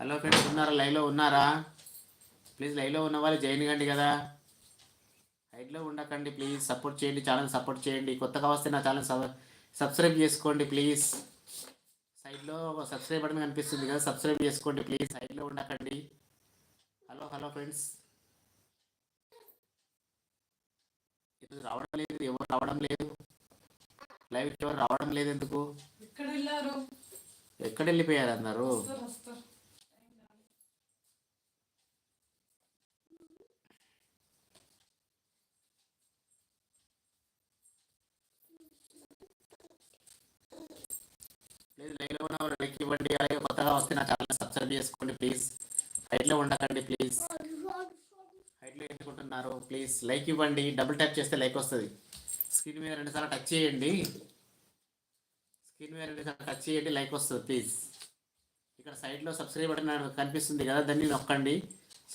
Hello friends, ఉన్నారా? లైవ్లో ఉన్నారా? ప్లీజ్ లైవ్లో ఉన్న వాళ్ళు జాయిన్ కండి కదా, హైట్లో ఉండకండి. ప్లీజ్ సపోర్ట్ చేయండి, ఛానల్ సపోర్ట్ చేయండి. కొత్తగా వస్తే నా ఛానల్ సబ్స్క్రైబ్ చేసుకోండి ప్లీజ్. సైడ్లో సబ్స్క్రైబ్ బటన్ కనిపిస్తుంది కదా, సబ్స్క్రైబ్ చేసుకోండి ప్లీజ్, హైట్లో ఉండకండి. హలో హలో ఫ్రెండ్స్, ఇది రావడం లేదు, ఎవరు రావడం లేదు, లైవ్ ఎవరు రావడం లేదు, ఎందుకు? ఎక్కడ వెళ్ళిపోయారు అందరు? ప్లీజ్ లైవ్లో ఉన్న వాళ్ళు లైక్ ఇవ్వండి, అలాగే కొత్తగా వస్తే నా ఛానల్ సబ్స్క్రైబ్ చేసుకోండి ప్లీజ్, హైట్లో ఉండకండి ప్లీజ్. హైట్లో ఎందుకుంటున్నారు? ప్లీజ్ లైక్ ఇవ్వండి, డబుల్ ట్యాప్ చేస్తే లైక్ వస్తుంది. స్క్రీన్ మీద 2 సార్లు టచ్ చేయండి, స్క్రీన్ మీద 2 సార్లు టచ్ చేయండి, లైక్ వస్తుంది ప్లీజ్. ఇక్కడ సైడ్లో సబ్స్క్రైబ్ బటన్ కనిపిస్తుంది కదా, దాన్ని నొక్కండి,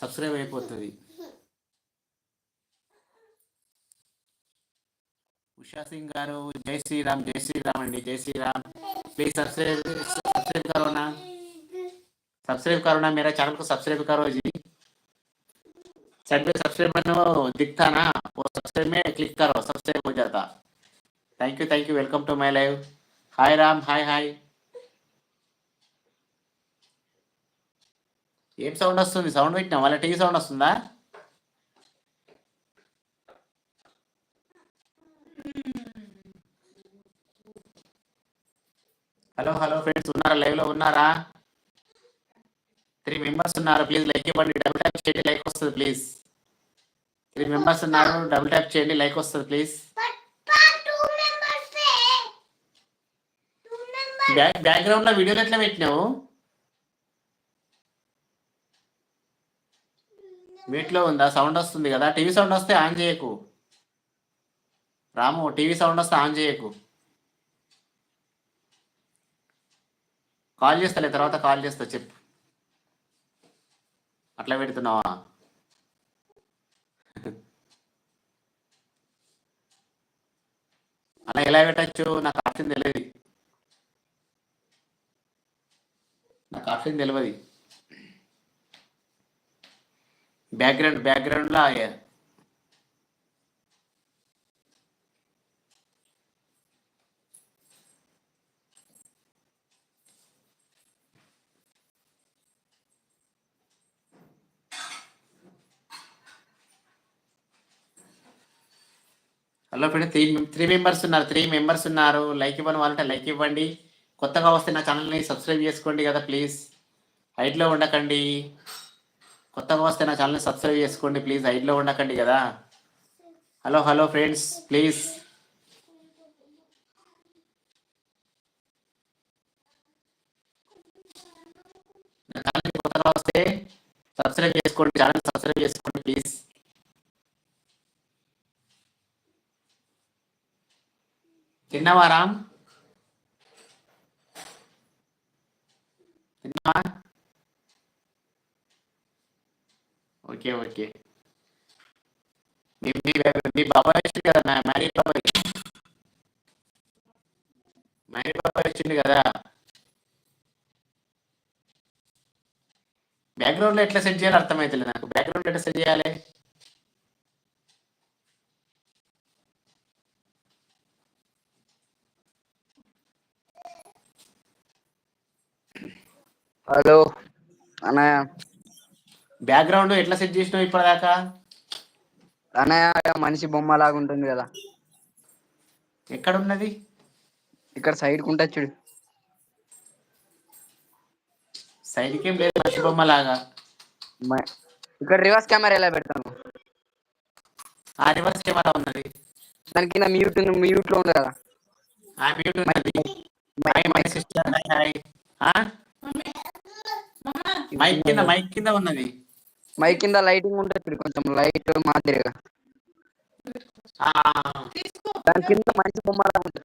సబ్స్క్రైబ్ అయిపోతుంది. ఉషా సింగ్ గారు జై శ్రీరామ్, జై శ్రీరామ్ అండి, జై శ్రీరామ్. प्लीज सब्सक्राइब करो ना मेरा चैनल को सब्सक्राइब करो जी। साइड में सब्सक्राइब बटन दिखता ना, वो सब्सक्राइब में क्लिक करो, सब्सक्राइब हो जाता। Thank you, welcome to my live. Hi Ram, hi hi. ఏం సౌండ్ వస్తుంది? సౌండ్ పెట్టినా వాళ్ళ టీవీ సౌండ్ వస్తుందా? హలో హలో ఫ్రెండ్స్, ఉన్నారా? లైవ్లో ఉన్నారా? 3 మెంబర్స్ ఉన్నారు, ప్లీజ్ లైక్ ఇవ్వండి, డబుల్ ట్యాప్ చేయండి, లైక్ వస్తుంది ప్లీజ్. 3 మెంబర్స్ ఉన్నారు, డబుల్ ట్యాప్ చేయండి, లైక్ వస్తుంది ప్లీజ్. బ్యాక్గ్రౌండ్ లో వీడియోలు ఎట్లా పెట్టినావు? వీటిలో ఉందా? సౌండ్ వస్తుంది కదా, టీవీ సౌండ్ వస్తే ఆన్ చేయకు రాము, టీవీ సౌండ్ వస్తే ఆన్ చేయకు. కాల్ చేస్తాలే, తర్వాత కాల్ చేస్తా, చెప్పు. అట్లా పెడుతున్నావా? అలా ఎలా పెట్టచ్చు? నాకు ఆప్షన్ తెలియదు, నాకు ఆప్షన్ తెలియదు. బ్యాక్గ్రౌండ్లో హలో ఫ్రెండ్, 3 మెంబర్స్ ఉన్నారు. లైక్ ఇవ్వని వాళ్ళంటే లైక్ ఇవ్వండి, కొత్తగా వస్తే నా ఛానల్ని సబ్స్క్రైబ్ చేసుకోండి కదా ప్లీజ్, హైట్లో ఉండకండి. కొత్తగా వస్తే నా ఛానల్ని సబ్స్క్రైబ్ చేసుకోండి ప్లీజ్, హైట్లో ఉండకండి కదా. హలో హలో ఫ్రెండ్స్, ప్లీజ్ నా ఛానల్ని కొత్తగా వస్తే సబ్స్క్రైబ్ చేసుకోండి, ఛానల్ సబ్స్క్రైబ్ చేసుకోండి ప్లీజ్. తిన్నావా రామ్? తిన్నావా? Okay okay. మీ బాబాయ్ వచ్చింది కదా, మ్యారీ బాబాయ్ వచ్చింది కదా. బ్యాక్గ్రౌండ్లో ఎట్లా సెట్ చేయాలో అర్థమవుతుంది నాకు, బ్యాక్గ్రౌండ్ ఎట్లా సెట్ చేయాలి? హలో అన్నయ్య, బ్యాక్గ్రౌండ్ ఎట్లా సెట్ చేసినావు ఇప్పటిదాకా? అన్నయ్య మనిషి బొమ్మ లాగా ఉంటుంది కదా. ఎక్కడ ఉన్నది? ఇక్కడ సైడ్ కుంటా చూడు. సైడ్కి ఏం లేదు, మనిషి బొమ్మ లాగా. ఇక్కడ రివర్స్ కెమెరా ఎలా పెడతాను? ఆ రివర్స్ కెమెరా ఉన్నది, దాని కింద మ్యూట్ లో ఉంది కదా. ఆ మ్యూట్ ఉన్నది. మై సిస్టర్, మైక్ కింద ఉన్నది. మైక్ కింద లైటింగ్ ఉంటుంది, కొంచెం లైట్ మాదిరిగా. దాని కింద మనిషి బొమ్మ లాగా ఉంటుంది.